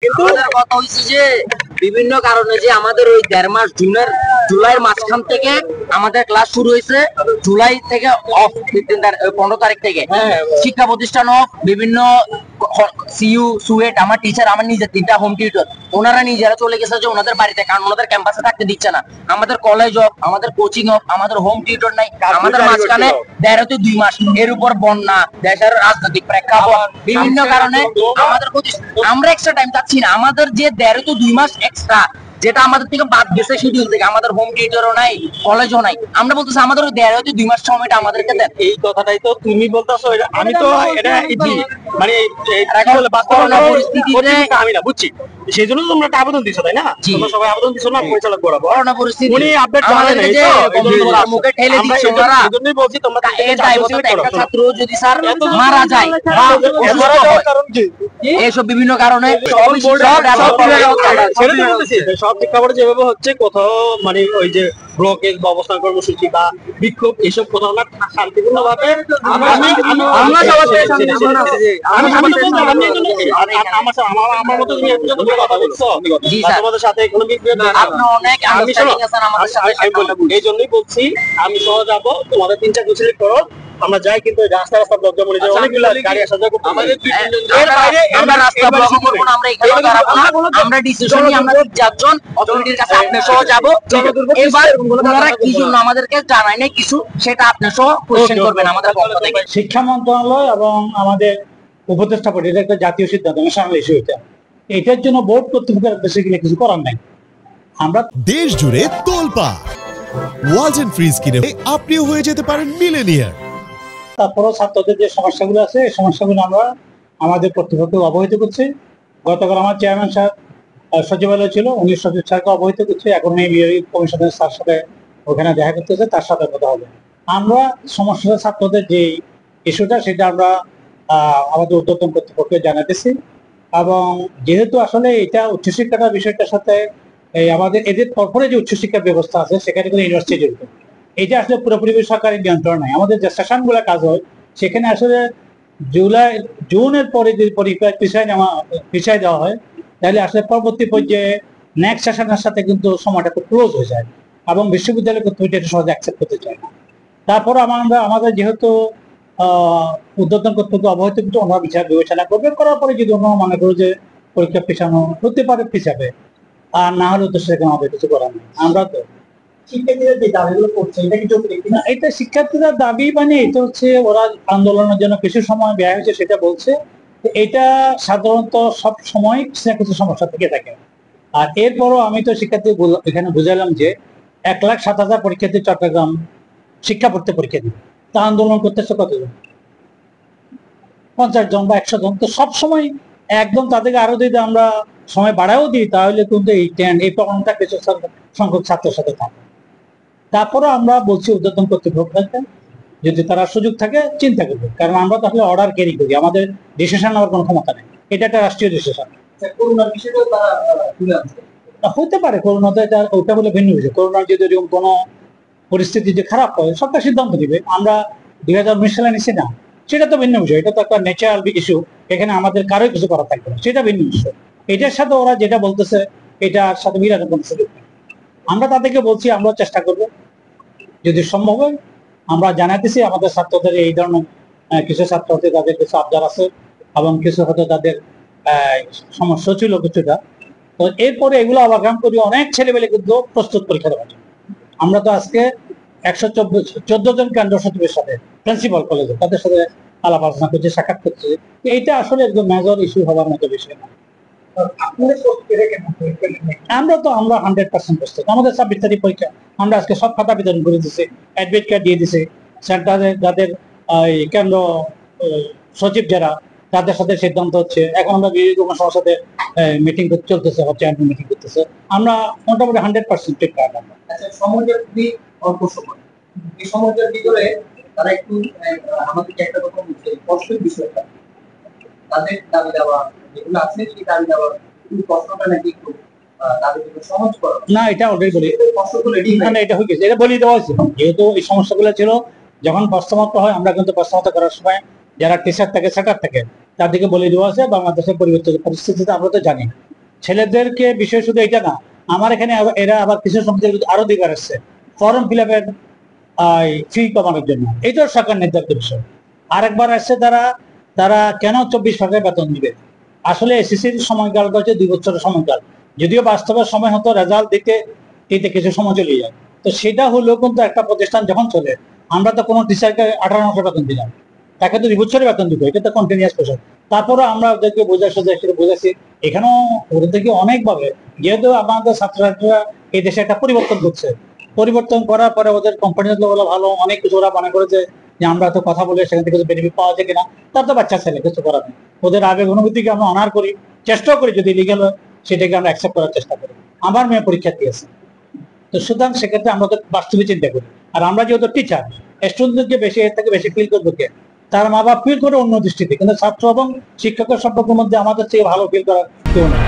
কিন্তু কথা হচ্ছে যে বিভিন্ন কারণে যে আমাদের ওই 1.5 মাস জুলাইয়ের মাঝখান থেকে আমাদের ক্লাস শুরু হয়েছে, জুলাই থেকে অফ 15 তারিখ থেকে শিক্ষা প্রতিষ্ঠান অফ, বিভিন্ন সিইউ সুয়েট আমার টিচার আমার নিজের 3টা হোম টিউটর ওনারা নিজেরা চলে গেছে যে ওনাদের বাড়িতে, কারণ ওনাদের ক্যাম্পাসে থাকতে দিচ্ছে না। আমাদের কলেজ অফ, আমাদের কোচিং অফ, আমাদের হোম টিউটর নাই, আমাদের মাঝখানে 1.5 থেকে 2 মাস এর উপর বন্যা, দেশের রাজনৈতিক প্রেক্ষাপট, বিভিন্ন কারণে আমাদের আমরা এক্সট্রা টাইম চাচ্ছি না। আমাদের যে 1.5 থেকে 2 মাস এক্সট্রা যেটা আমাদের থেকে বাদ গেছে শিডিউল থেকে, আমাদের হোম টিউটরও নাই, কলেজও নাই, আমরা বলতেছি আমাদের 1.5 থেকে 2 মাস সময়টা আমাদেরকে দেন। এই কথাটাই তো তুমি বলতেছো, আমি তো এটা মানে পরিস্থিতিতে আমি না বুঝছি, সেই জন্য তোমরা একটা আবেদন দিছো তাই না? তোমরা সবাই আবেদন দিছো না পরিচালক বরাবর। করোনা পরিস্থিতি উনি আপডেট জানেন না, মুখে ঠেলে দিচ্ছে ওনারা। এজন্যই বলছি তোমরা এই দায়বদ্ধতা একটা ছাত্র যদি স্যার মারা যায় বা অসুস্থ হয়, এইসব বিভিন্ন কারণে সব শিক্ষা বোর্ডে যেভাবে হচ্ছে, কোথাও মানে ওই যে ব্লকেজ বা অবস্থান কর্মসূচি বা বিক্ষোভ এসব কোথাও না শান্তিপূর্ণ ভাবে আমার মতো তুমি কথা বলছো, তোমাদের সাথে এই জন্যই বলছি আমি সহ যাবো, তোমাদের 3টা কুচিলি করো, আমরা যাই, কিন্তু রাস্তা রাস্তা ব্লক জমা অনেকগুলো গাড়ি আসা যাওয়া করতে আমাদের এর বাইরে আমরা রাস্তা ব্লক করব না, আমরা এখানে দাঁড়াবো না, আমরা ডিসিশন নিয়ে আমরা 4জন অথরিটির কাছে আপনি সহ যাব। এবার ওনারা কি জন্য আমাদেরকে জানায় না কিছু, সেটা আপনি সহ কোশ্চেন করবেন আমাদের পক্ষ থেকে। শিক্ষা মন্ত্রণালয় এবং আমাদের উপদেষ্টা পরিষদের একটা জাতীয় সিদ্ধান্ত ন্যাশনাল ইস্যু, এটার জন্য বোর্ড কর্তৃপক্ষের বেসিক্যালি কিছু করার নাই। আমরা দেশ জুড়ে তোলপাড় ওয়ালটন ফ্রিজ কিনে আপনিও হয়ে যেতে পারেন মিলেনিয়ার। তারপরও ছাত্রদের যে সমস্যাগুলো আছে, এই সমস্যাগুলো আমরা আমাদের কর্তৃপক্ষ অবহিত করছি। গতকাল আমার চেয়ারম্যান স্যার সচিবালয় ছিল, উনি সচিব স্যারকে অবহিত করছে, এখন এই কমিশনের স্যার সাথে ওখানে দেখা করতেছে, তার সাথে কথা হবে। আমরা সমস্যা ছাত্রদের যে ইস্যুটা, সেটা আমরা আমাদের ঊর্ধ্বতন কর্তৃপক্ষকে জানাতেছি। এবং যেহেতু আসলে এটা উচ্চশিক্ষাটার বিষয়টার সাথে আমাদের এদের পরপরে যে উচ্চশিক্ষার ব্যবস্থা আছে সেখানে কোনো ইউনিভার্সিটি জড়িত, এটা আসলে পুরোপুরি সরকারি নিয়ন্ত্রণ নাই। আমাদের যে সেশনগুলো কাজ হয় সেখানে আসলে জুনের পরে যদি পরীক্ষা পিছিয়ে দেওয়া হয়, তাহলে আসলে পরবর্তী পর্যায়ে নেক্সট সেশনের সাথে কিন্তু সময়টা খুব ক্লোজ হয়ে যায় এবং বিশ্ববিদ্যালয় কর্তৃপক্ষ এটা সহজে অ্যাকসেপ্ট করতে চায় না। তারপর আমাদের যেহেতু ঊর্ধ্বতন কর্তৃপক্ষ অবহিত, কিন্তু আমরা বিচার বিবেচনা করবে, করার পরে যদি আমরা মনে করি যে পরীক্ষা পিছানো হতে পারে, পিছাবে, আর না হলে তো সেখানে আমাদের কিছু করার নেই। আমরা তো শিক্ষার্থীরা যে দাবিগুলো করছে, এটা কি যৌক্তিক না? এটা শিক্ষার্থীরা দাবি, মানে এটা হচ্ছে ওরা আন্দোলনের জন্য কিছু সময় ব্যয় হয়েছে সেটা বলছে। এটা সাধারণত সব সময় কিছু সমস্যা থেকে থাকে। আর এরপরও আমি তো শিক্ষার্থী এখানে বুঝালাম যে 1,07,000 পরীক্ষার্থী চট্টগ্রাম শিক্ষা পড়তে পরীক্ষা দিবে, তা আন্দোলন করতেছে কতজন? 50 জন বা 100 জন। তো সবসময় একদম তাদেরকে আরো যদি আমরা সময় বাড়াও দিই, তাহলে কিন্তু এই প্রবণতা কিছু সংখ্যক ছাত্রের সাথে থাকে। তারপরে আমরা বলছি ঊর্ধ্বতন কর্তৃপক্ষকে যদি তারা সুযোগ থাকে চিন্তা করবে, কারণ আমরা তাহলে অর্ডার ক্যারি করি, আমাদের ডিসিশন নেওয়ার কোনো ক্ষমতা নেই, এটা একটা রাষ্ট্রীয় ডিসিশন। করোনার বিষয়টাও তারা তুলে আনছে, হতে পারে করোনাতে ওটা বলে ভিন্ন বিষয়। করোনার যদি এরকম কোনো পরিস্থিতি যে খারাপ হয়, সবটা সিদ্ধান্ত দিবে। আমরা 2019 সালে নিচ্ছি না, সেটা তো ভিন্ন বিষয়, এটা তো একটা ন্যাচারাল ইস্যু, এখানে আমাদের কারোই কিছু করার থাকবে না, সেটা ভিন্ন বিষয়। এটার সাথে ওরা যেটা বলতেছে এটার সাথে মিলানো কোনো সুযোগ নেই। আমরা তাদেরকে বলছি আমরা চেষ্টা করবো, যদি সম্ভব হয় আমরা জানাতেছি আমাদের ছাত্রদের এই ধরনের কিছু ছাত্র হতে তাদের কিছু আবদার আছে এবং কিছু হয়তো তাদের সমস্যা ছিল কিছুটা। তো এরপরে এগুলো অবগাম করি, অনেক ছেলেমেলে কিন্তু প্রস্তুত পরীক্ষা দেওয়ার জন্য। আমরা তো আজকে 114 জন কেন্দ্র সচিবের সাথে প্রিন্সিপাল কলেজে তাদের সাথে আলাপ আলোচনা করছি, সাক্ষাৎ করছি। এইটা আসলে একদম মেজর ইস্যু হওয়ার মতো বিষয় না। আমরা 100% প্রস্তুত। আমাদের 26 তারিখ পরীক্ষা, আমরা আজকে সব খাতা বিতরণ করে দিচ্ছি, অ্যাডমিট কার্ড দিয়ে দিছি। সেন্টারে যাদের কেন্দ্র সচিব যারা, তাদের সাথে সিদ্ধান্ত হচ্ছে। এখন আমরা বিভিন্ন সমস্যার সাথে মিটিং চলতেছে, চেয়ারম্যান মিটিং করতেছে। আমরা মোটামুটি 100% ঠিক কাজ। আচ্ছা, সময়টা খুবই অল্প সময়, এই সময়টার ভিতরে তারা একটু আমাদেরকে একটা কথা বলছে, কষ্টের বিষয়টা, তাদের দাবি দেওয়া যেগুলো আছে সেই দাবি দেওয়া প্রশ্নটা নাকি একটু সহজ করা। না, এটা অলরেডি বলি, এটা হয়ে গেছে, এটা বলি দেওয়া হয়েছে। যেহেতু এই সমস্যাগুলো ছিল, যখন প্রশ্নমত হয় আমরা কিন্তু প্রশ্নমত করার সময় যারা টিচার থাকে, সেটার থাকে, তাদেরকে বলে দেওয়া আছে। বাংলাদেশের পরিবর্তিত পরিস্থিতিতে আমরা তো জানি ছেলেদেরকে বিষয় শুধু এটা না, আমার এখানে এরা আবার কিছু সমিতির আরো দিবার আসছে ফর্ম ফিল আপের ফি কমানোর জন্য, এটাও সরকার নির্ধারিত বিষয়। আরেকবার আসছে তারা কেন 24 বেতন দিবে। আসলে এসএসসির সময়কালটা হচ্ছে 2 বছরের সময়কাল, যদিও বাস্তবে সময় হতো রেজাল্ট দিতে কিছু সময় চলে যায়। তো সেটা হলেও কিন্তু একটা প্রতিষ্ঠান যখন চলে, আমরা তো কোনো টিচারকে 18 মাসের বেতন দিলাম, তাকে তো 2 বছরের বেতন দিব, এটা তো কন্টিনিউয়াস প্রসেস। তারপরে আমরা ওদেরকে বোঝাচ্ছি এখানেও ওদের থেকে অনেকভাবে, যেহেতু আমাদের ছাত্রছাত্রীরা এই দেশে একটা পরিবর্তন করছে, পরিবর্তন করার পরে ওদের কোম্পানির লোক ভালো অনেক কিছু ওরা মনে করেছে যে আমরা তো কথা বলে সেখান থেকে কিছু বেনিফিট পাওয়া যায় কিনা, তার তো বাচ্চা ছেলে কিছু করার নেই। ওদের আবেগ অনুভূতিকে আমরা অনার করি, চেষ্টাও করি, যদি লিগেল হয় সেটাকে আমরা অ্যাকসেপ্ট করার চেষ্টা করি। আমার মেয়ে পরীক্ষা দিয়েছে, তো সুতরাং সেক্ষেত্রে আমরা তো বাস্তবে চিন্তা করি। আর আমরা যেহেতু টিচার, স্টুডেন্টকে বেশি এর থেকে বেশি ফিল করবো কে? তার মা বাবা ফিল করে অন্য দৃষ্টিতে, কিন্তু ছাত্র এবং শিক্ষকের সম্পর্কের মধ্যে আমাদের চেয়ে ভালো ফিল করার কেউ নেই।